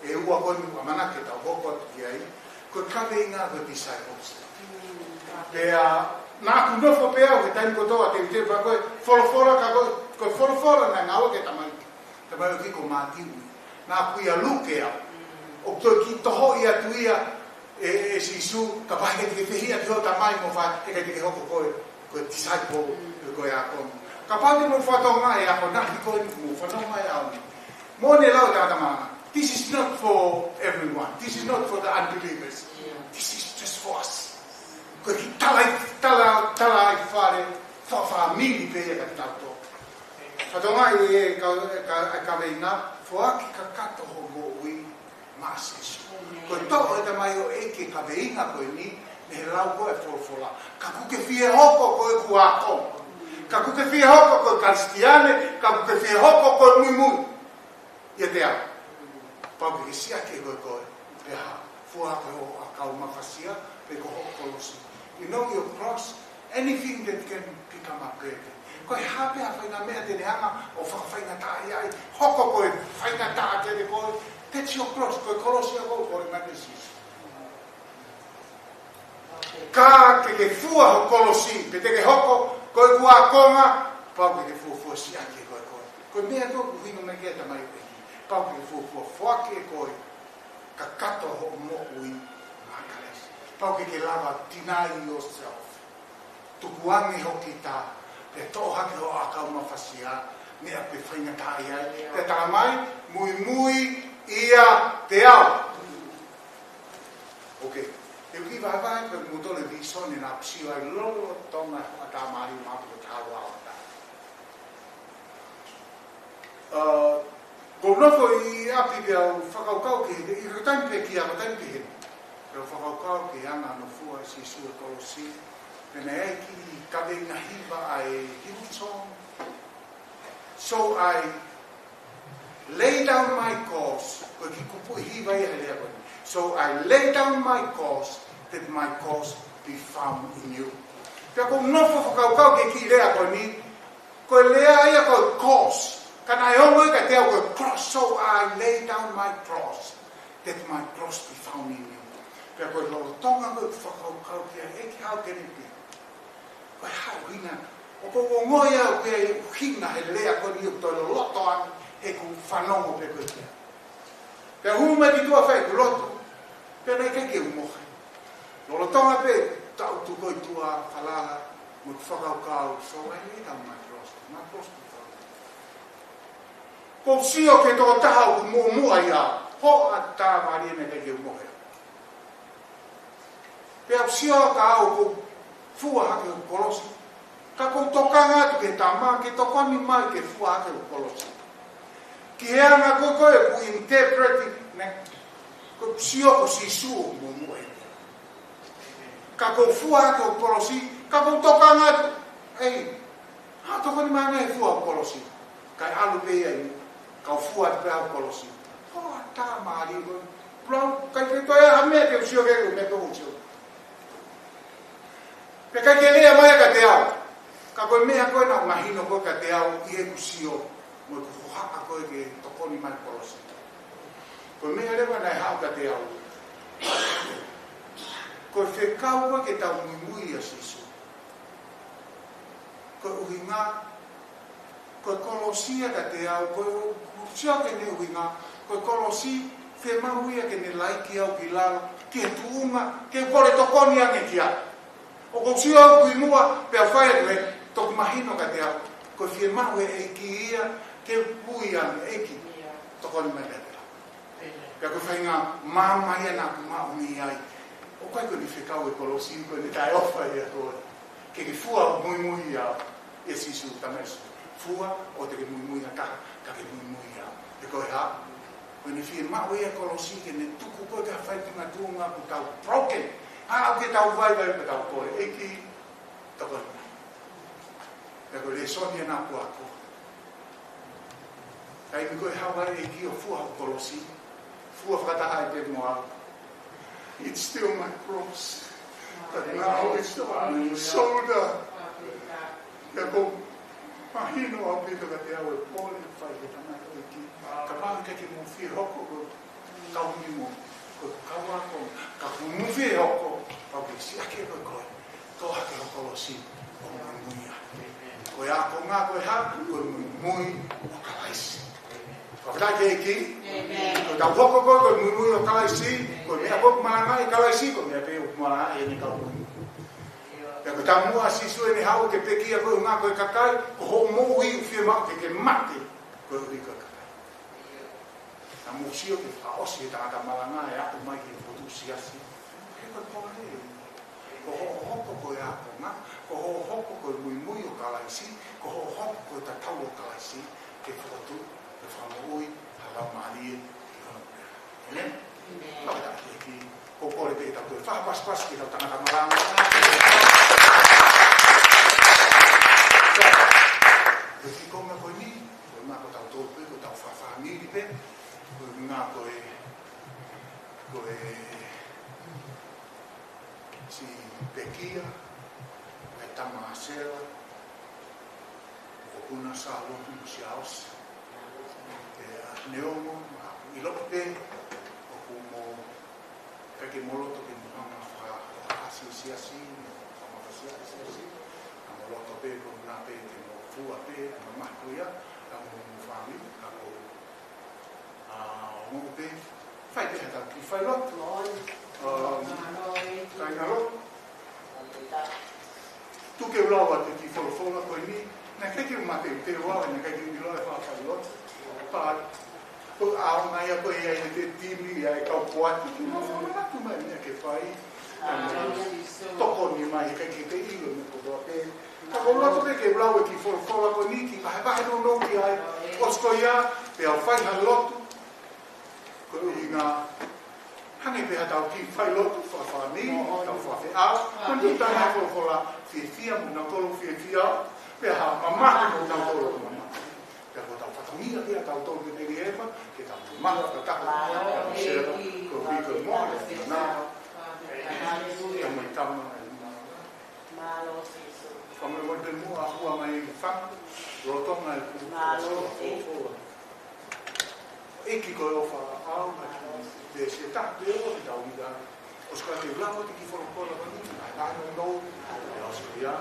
e o agora no mana que tá o pouco que aí com veinga do disciples e a na ku no fo pea que tá em coto a te va co fora co fora na ngao que tamai que com mati na ku ia luke o to ki to ho ia tu ia e sisu capaz que te ia to tamai mo fa que te ho co disciple co ia con capaz de mo fa to nga ia con na ko mo fa no mai au Mone lau tātamana. This is not for everyone. This is not for the unbelievers. This is just for us. Ko ki tala i whare, whamili pe e ka tātou. Whatonga e ka veina, whoaki ka kato ho mo ui māsesu. Ko tau e tamai o eke ka veina koe ni, ne lau koe wholofola. Ka kuke fie hoko koe kuako. Ka kuke fie hoko koe kristiane, ka kuke fie hoko koe mui. Ia te au. Pau ke sia ke koe. Te ha. Fua ke ho a kau mawhasia, pe ko ho kolosi. You know your cross, anything that can become a burden. Koe hape a whaina mea te neanga, o whakawhaina tā iai. Hoko koe, whaina tā te koe. That's your cross. Koe kolosi a koe manesis. Ka ke fua ho kolosi, pe te ke hoko, koe kua konga, pau ke fua sia ke koe. Koe mea tō kuhinga me kia tamai pe. Pau ke fuake e koe, ka kato ho mo ui makares. Pau ke lava, deny yourself. Tukuangi hoki tā, te tōhake ho akau mawhasia, mea pe whainga tā iai. Te talamai, mui ia te au. Ok, e ki vai pe mutole visone na psio ai lolo tonga a tā mari mapu tāua o tā. Ko nofo I api pe au whakaukau ki he, I rataimpe ki a rataimpe he. Pero whakaukau ki anga no fua si sua kolosi. Pene e ki kawenga hiva ai Hillsong. So I lay down my cause. Ko ki kupu hiva I lea koni. So I lay down my cause that my cause be found in you. Pea ko nofo whakaukau ki lea koni. Ko lea ia ko cause. Kana e ongo ka te au koe cross, so I lay down my cross, that my cross be found in you. Pea koe lolo tonga koe whakaukau kia, e ki hau kene pia. Koe hau hina, o ko ngoi au kia hina he lea koe ni ukto e loto ani, e ku whanongo pe koe kia. Pea huma ki tua whai ku loto, pea nei keke umohe. Lolo tonga pe, tau tu koi tua whalanga, mo tu whakau so ai ni tau mai prosto. Ko sio ke tō taha ku mua ia, ho a tā mari me kei mohe. Pea sio ka au ku fua hake u kolosi. Ka kou tokanga tu ke tama, ke tokoni mai ke fua hake u kolosi. Ki hea ngā koe ku interpreti, ko sio ko sisu mo moe. Ka kou fua hake u kolosi, ka kou tokanga tu, ei, ha tokoni mai ngai fua u kolosi. Kai alu pe ai, ka fua te pea u kolosi. Ho a tā mari ko, plau, kai ke toia hamea ke usio ke me ko usio. Pe kai ke lea mai ka te au. Ka koe mea koe na mahino koe ka te au i e kusio. Mo ku haka koe ke tokoni mai kolosi. Koe mea lewa nai hau ka te au. Koe whekau koe ke tau mui a sisu. Koe uhinga. Koe kolosia ka te au. Koe sia ke ne uhinga. Koe kolosi whemahuia ke ne laiki au ki lalo. Ke tuunga. Ke kore tokoni ange ki au. O ko sio au kui mua pe a whae koe toku mahino ka te au. Koe whie maue e ki ia ke pui ane e ki tokoni mai te au. Pea koe whainga māma ia nā ku mau ni ai. O kai koe ni whekau e kolosi koe ni tai ofa ia koe. Ke ki fua mui mui au e sisu tamesu. Fua o te ke mui mui a ka ke mui mui au. E koe ha. Koe ni whie maue e kolosi ke ne tuku koe ka whaitunga tuunga ku tau broken. Au ke tau vai pe tau koe, eki tokoni. Peko le sonia nā kua ko. Kai mi koe hawai eki o fua o kolosi. Fua whakataha e te moa. It's still my cross. But now it's on my shoulder. Peko mahino au pito ka te au e pole whai ke tamako eki. Ka pāwi kake mo whie hoko ko kauni mo. Ko kawa ko ka muvi hoko pa ke si ake ko ko to hake o kolosi o muia ko ya ko nga ko ha ko mui o kalaisi ko ta ke ki ko ta hoko ko mui o kalaisi ko me ko mana e kalaisi ko me pe o mana e ni ka mui ya ko ta mua si su e ni hau ke pe ki ko nga ko kakai ko ho mo wi fi ma ke mate ko ri ka a musio ke faosi ta ta malanga e aku mai ke potu siasi ke ko pole ko hoko ko ya ko na ko hoko ko mui o kalaisi ko hoko ko ta tau o kalaisi ke fotu ke famoi hala mali ne no ta ke ko pole pe ta ko fa pas ke ta ta malanga ke ko me ko ni ko ma ko ta to pe ko ta fa ni pe ngā koe si pekia, koe tama asera, o kuna sa lotu si aus, neongo, i loko pe, o kumo peke moloto ke muhanga whakasi siasi, whamawhasiasi siasi, a moloto pe, ko ngā pe, ke mo fua pe, a makuia, a mo whami, a ko mo pe fai te hata ki fai lot kai na lot tu ke ulawa te ki folofonga ko ni na ke mate te ulawa na ke ni lo fa fai lot pa ko a mai ko ia te timi ai ka poati ki mo na tu mai ne ke fai toko ni mai ke te ilo me ko pe ka ko lot pe ke ulawa ki folofonga ko ni ki ba no ki ai oskoia pe al fai na lot ko inga hane pe atau ki fai lotu fa fami tau fa fe au ko ni ta na ko la fia mo na ko fia pe ha mama ko na ko mama pe ko tau fa tami ke tau to ke te eva ke tau mama ka ta ko se ko vi ko mo na ya mo tama malo siso como mo de mo a rua mai fa rotona ku malo eki ko o fa au na de se ta de o de unida os ka te blamo te ki for ko la ni na no os ya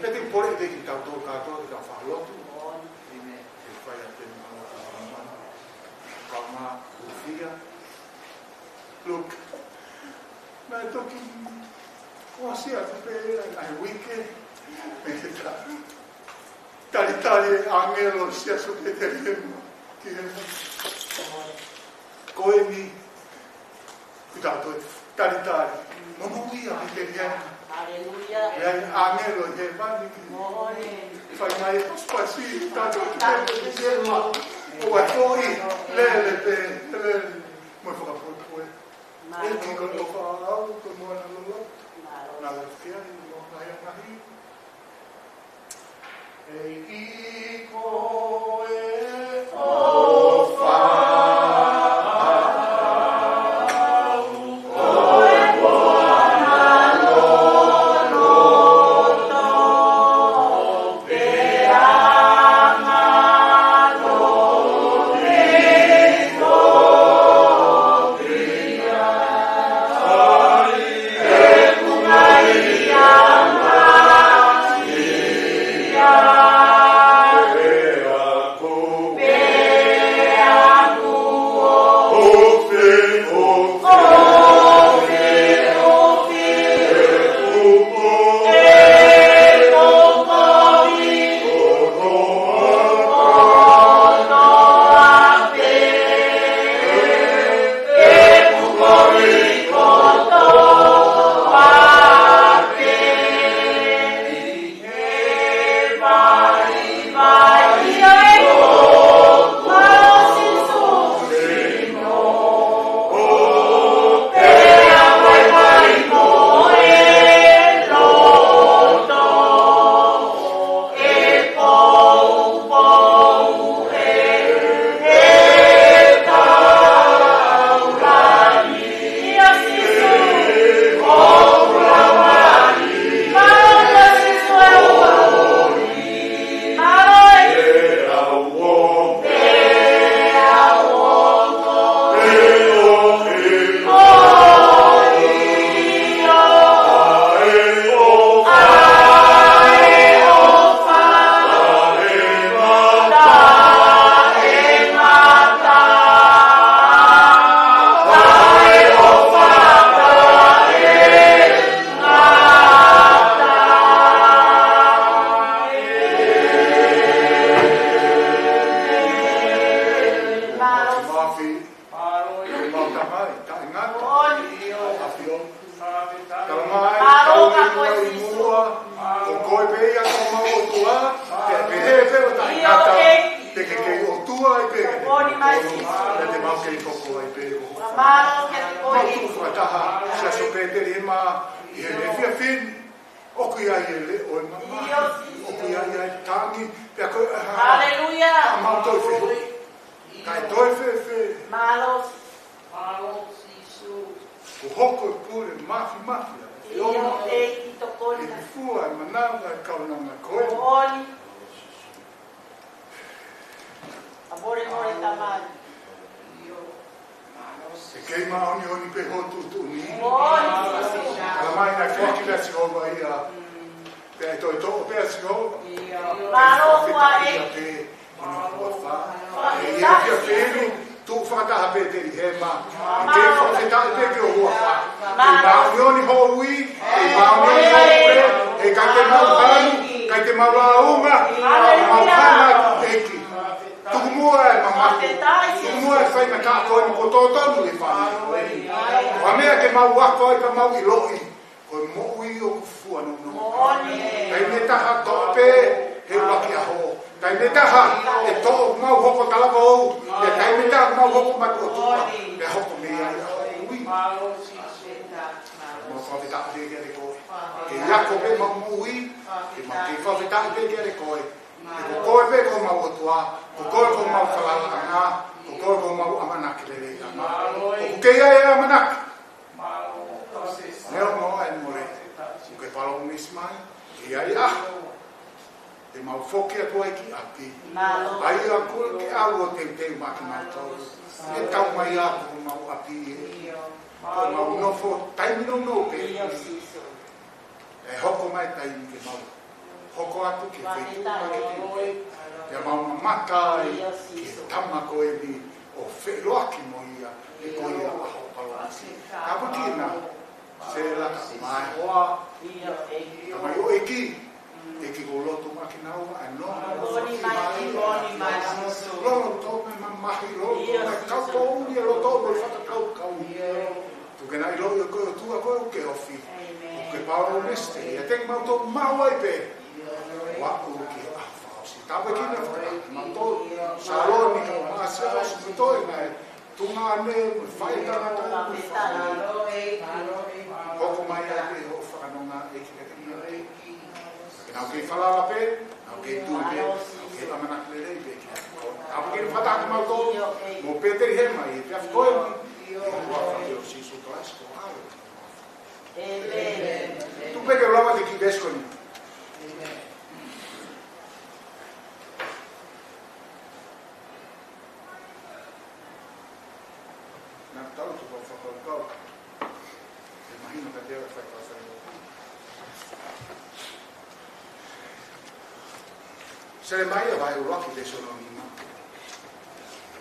pe te por de ki ta to ka to ka fa lo tu ne e fai a te calma ufia look na to ki O sia te pe ai wike. Tali angelo sia su te te. Koemi. Cuidado, tali. Não ia entender. Aleluia. E angelo de vani. Fai mai spasi tanto tempo di selma. O foi le. Mo fa po. El que con lo fa como no. Na que no vai morrer. Ei ko e ofa. Se la mai hoa, mai o eki ko loto makinau ano. Boni mai Lo to me mai lo ka ko ni lo to mo fa ka ka. Tu que na lo ko tu ko ke ofi. Que Paulo neste, e tem mau to mau ai pe. Wa o que a falsi. Tá aqui na não tô salônica, mas eu sou tô na tu na ne fai da na pouco mais aí eu fa não na e que não que falava pe, não que tu pe, que a mana que lei pe. A porque ele fala que mau to, mo Peter Rema e já foi. Eu sei isso clássico. Tu perché l'uomo di chi vescovi? Tanto può fare qualcosa. Immagino che deve fare qualcosa. Se le mai vai un occhio adesso non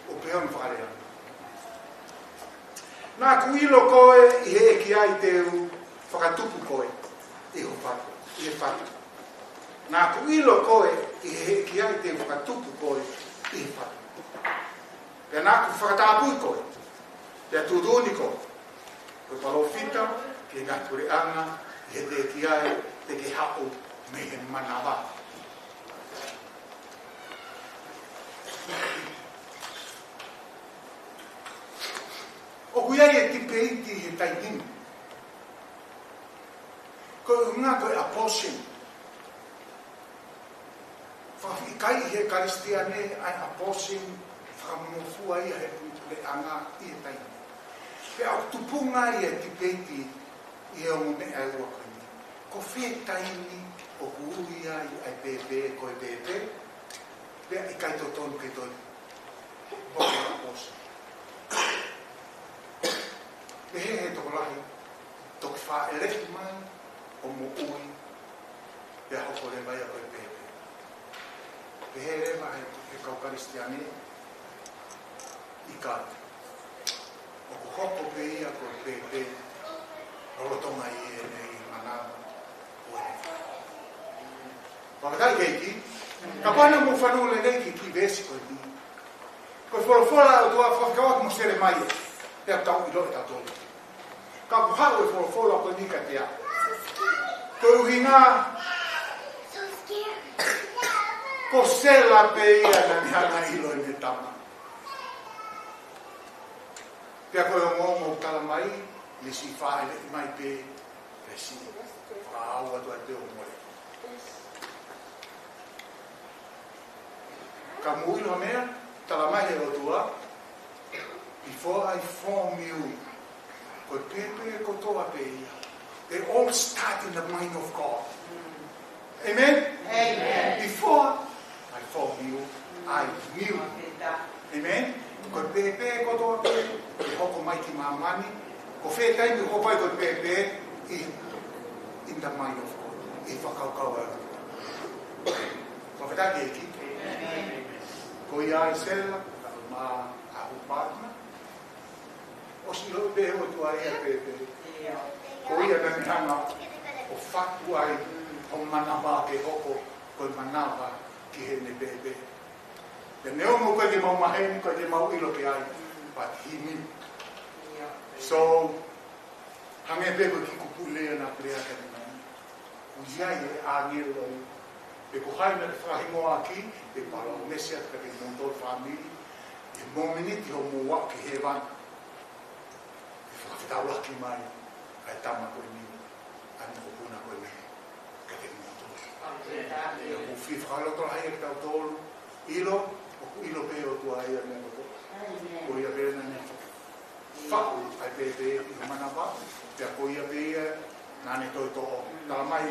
o per non fare. Na kuilo koe I he ki ai teu whakatupu koe I ho whatu, I he whatu. Nā kuilo koe I he ki ai teu whakatupu koe I he whatu. Pea nā ku whakatāpui koe, pea tūtūni koe. Koe palofita, ke ngā tureanga, I he te ki ai te ke hao me he manawa. O kuia e tipe iti he taitini. Ko ngā koe aposin. Whawhikai he karistiane ai aposin whakamofua ia he le anga I he taitini. Pea o tupunga I he tipe iti I he o me ai wakani. Ko whi taini o kuuia I ai pepe koe pepe. Pea I kai totonu ke toi. Boke aposin. He he toko lahi, toko wha elehi mai o mo ui, pia hoko le mai a koe pepe. He rewa he kaukaristiane, I kai. O ko hoko pe ia koe pepe, rolotonga I e nei manama, o e wha. Wakatai keiki, ka pana mo whanule neiki ki vesi koe ni. Koe wholofola o tua whakawak mo sere mai e, pia tau I loe tatoli. Ka puhau e wholofola koe nika te a. Koe uhinga, ko sela pe ia na mihana ilo I me tama. Pea koe o ngomo tala mai, le si whae le mai pe, le si whaau atu a te o more. Ka muilo mea, tala mai e o tua, before I form you, koe pepe e kotoa pe ia. They all start in the mind of God. Amen? Amen. Before I formed you, I knew. Amen? Koe pepe e kotoa pe, e hoko mai ki mamani, ko whetai mi hopai koe pepe in the mind of God. E whakaukau e. Ko whetai ki eki. Ko ia e sela, ma ahu partner. O si lo pe o tua e pepe. Ko ia na mihanga o whatu ai o manawa ke hoko koe manawa ki he ne pepe. Te neo mo koe ke mau maheni, koe ke mau ilo ke ai, but he knew. So, hange pepe ki kupulea na prea ka ni mai. Uziai e angelo ai. Pe ko haina te whahingoa ki, pe pala o mesia ka ke montol family, e mominiti ho mua ki he wan. E whakawhitau laki mai, kai tama koe ni, ani ko puna koe me, ka ke montol. E o uwhi whakaloto hai e tau tolu, ilo, o ilo pe o tua ia me koto. Ko ia pere na ne whau, ai pepe I manawa, pia ko ia pe ia, nane toi to'o. Tala mai,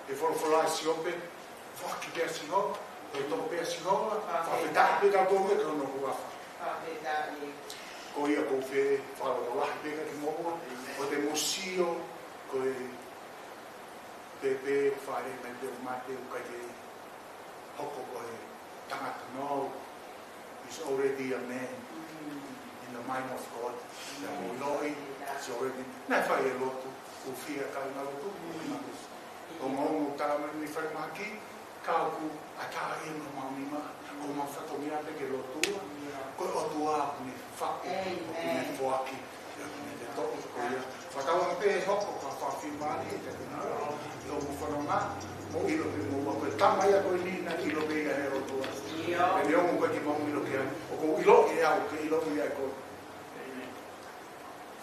e wholofolai si ope, whaki pia si ho, toi to'o pia si ho, whawhitai pe tau tolu e kono kuafa. Ko ia ko fe whalo lahi pe ki moa, o te musio, ko e pepe, whare me te umate, o kai te hoko ko e tangata no, is already a man in the mind of God. The Moloi is already, nai whai e lotu, fia ka na tu o mo ta ni fa ma ki ka ku ata e no ma ni ma o ma fa to mia ke lo tu ko o tu a ni fa ni fo aki ni te to ko ya fa ta wa pe ho ko fa fi ma ni te na lo mo fa no ma mo i lo mo ko ta ma ya ko ni na ki lo be ga ro tu e yo mo ko ki mo mi lo ke o ko i lo e a o ke i lo mi ai ko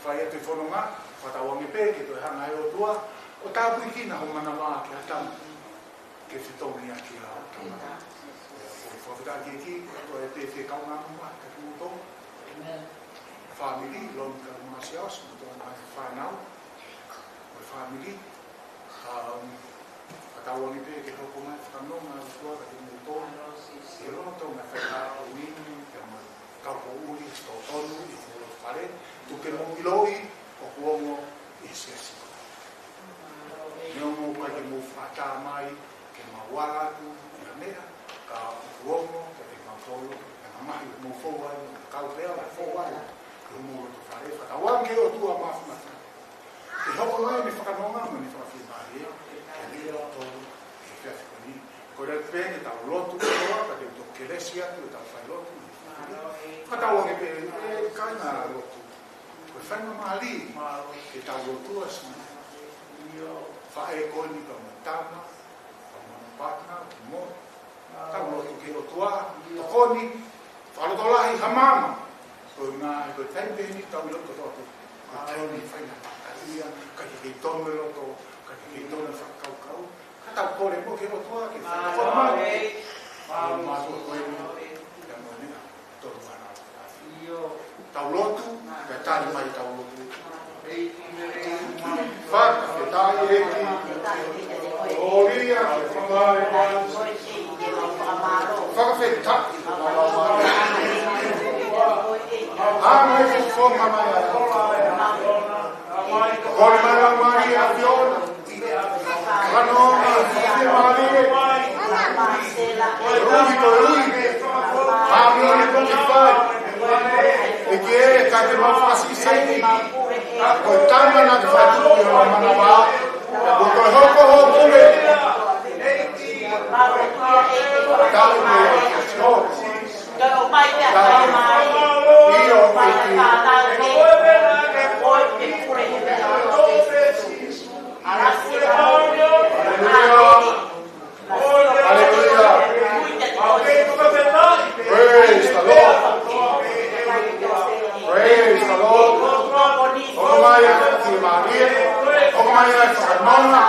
fa ia te fo no ma whatawangi pē ki toi hanga e o tua, o tāpui kina ho mana wā ki atama, ke whitongi a ki a atama. O whawhita ki ki, to e te te kaunga mua, te kuto, whamiri, loni ka mga siaos, mo tō mai whanau, o whamiri, whatawangi pē ki hoko mai whanonga o tua, ka te mūtō, e rono tō mai whaita o wini, ke mai kaupo uri, sto tonu, i te whare, tu ke mo iloi, o kuongo i sesi. Niongo kai ke mawhata mai, ke mawala tu, i a mea, ka kuongo, ke te mawholo, ke mamahi o mawhowai, ke kaupea, ke mawhowai, ke humoro tu whare, whakawang ke o tua mawhumata. Ke hoko mai ni whakanonga, ma ni whakawhimahi, ke lea o tōru, ke whiawhikoni. Ko rei pēne tau lotu koa, ka te uto kelesi atu, e tau whai lotu. Whatawange pēne, kai ngā lotu. Ko whainga mahali, ke tau rotua sima. Whae koe ni ka matama, ka manapatna, ka mo. Tau rotu ke rotua, to koni, whalotolahi hamama. Ko ngā e koe taipeni, tau roto roto. Ko taini whaina pakaria, ka te kei tome roto, ka te kei tome whakaukau. Ka tau kore mo ke rotua, ke whaina whamama. Ko mātua koe ni, ka monea, toru whanau. Tau lotu, ka tani mai tau lotu. Whaka, ke tai eki. Oria, ke whamare mai. Whaka whi taki, ke whamare. Hama e whonga mai a. Kore mai a mai a Fiona. Kanoa, ke mare. Ruhi to ruhi. Hami o ne koki whai. E ke e ka te mawhasi seini, ko tanga na te whatuki o mana wā, ko toi hoko hoko me. Tau me o te sio. Io Praise the Lord. Praise the Lord. Okamaya ki Maria, okamaya whakamana,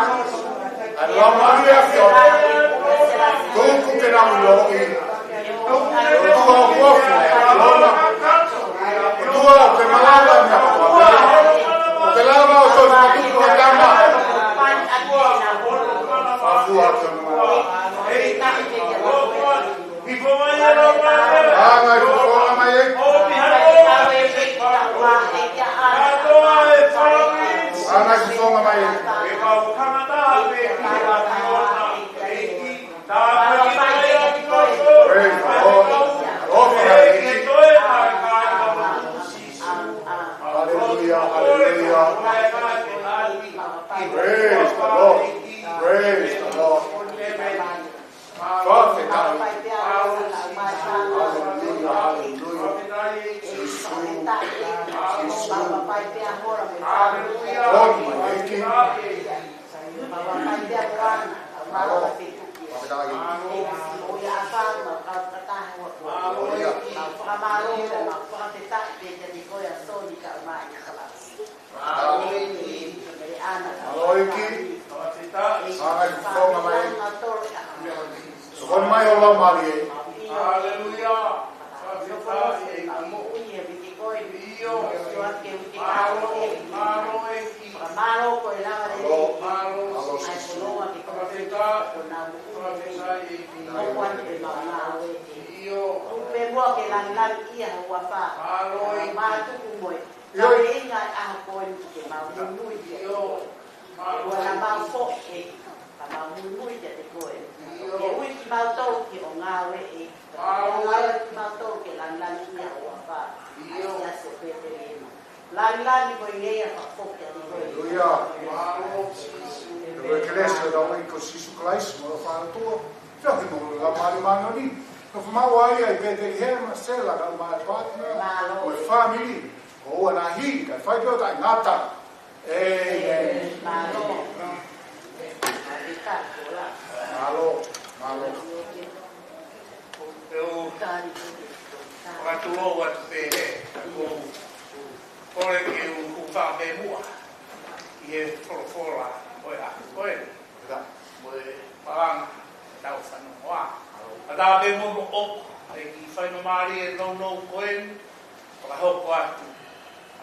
alo Maria Fiona. Tuku ke na uloki. Tua o kuofu, alona. Tua o ke malala na wapea. O ke lava o toi whatuku he tama. Whafua ke mua. Anga i whakona mai e. Ana ki fonga mai. E ka kamata pe ki Hallelujah, hallelujah. Praise the Lord. Praise the Lord. Prophet. Hallelujah, hallelujah. Noi cresce da un così su classe, ma lo fa il tuo. Già che non la male mano lì. Non fa mai ai pederi herma, stella, la male partner, o family, o una hi, che fai più da nata. Malo. Eu atuou a te ore que o fa me mua e fora oi moi parang tau fanu wa ada be mo o e ki fai no mari e no koen para ho kwatu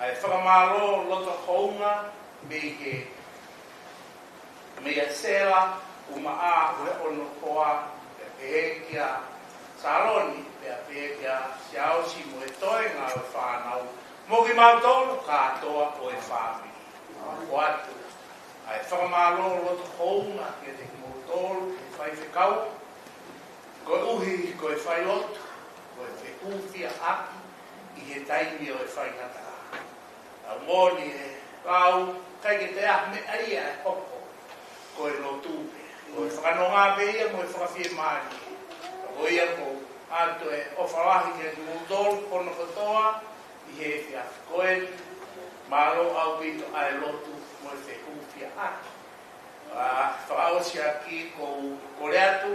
ai fa malo loto honga me sela uma a ono koa e kia saloni pe kia siao si mo toi nga fa nau mo ki ma tolu ka toa o e fami kwatu ai fa malo loto honga ke te mo tolu ke fai fe kau ko uhi ko e fai lot ko e fe ufia aki i he taimi o e fai ngata a moni e kau kai ke te ahme aia e koko ko e no tupe ko e whakanonga peia mo e whakawhie maari ko ia ko ato e ofalahi ke tu mutol kono katoa i he fia koen malo au pito ai lotu mo e whekufia aki whakaosi aki ko koreatu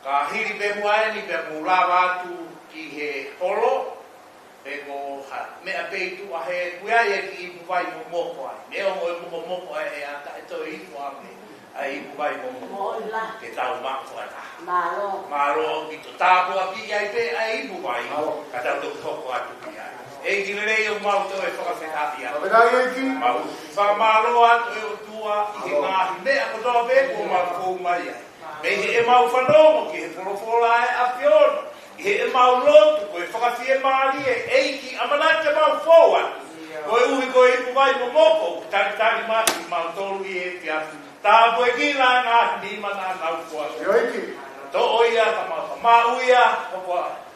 ka hiri pe muaeni pe mulawa atu ki he holo e ko mea peitu a he kuia e ki ipu vai mo moko ai meo mo e moko ai e ata e toi ipu ame ai ipu vai mo moko ke tau mako ata Malo ki to tapu a ki ai pe ai ipu vai ka tau to hoko atu ki ai e ki lelei o mau to e whakawhetati atu mau whakamalo atu e o tua i he ngahi mea ko toa pe ko mau kou mai ai me he e mau whanongo ki he wholofola e a whiono he e mau lotu ko e whakawhie maari e eiki amanate mau fōu atu ko e uhi ko e ipu vai mo moko tari maki mau tolu i e fiatu tāpu e ki la ngā ni mana nau kua to oia ka mau uia ko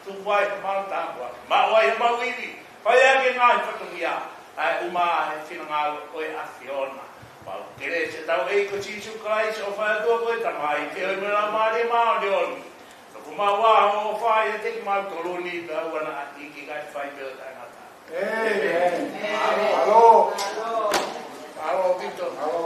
tuwai ka mau tāpua mau ai mau iwi pai ake ngā i whatungia ai uma he whinangalo ko e a whiona mau kere se tau e ko Chisu Christ o whai atua ko e tamai te oi mera maari mao leoni ko mau aho o whai e teki mau koloni pe au ana ati ki kai whai peo tangata Alo Alo Vito Alo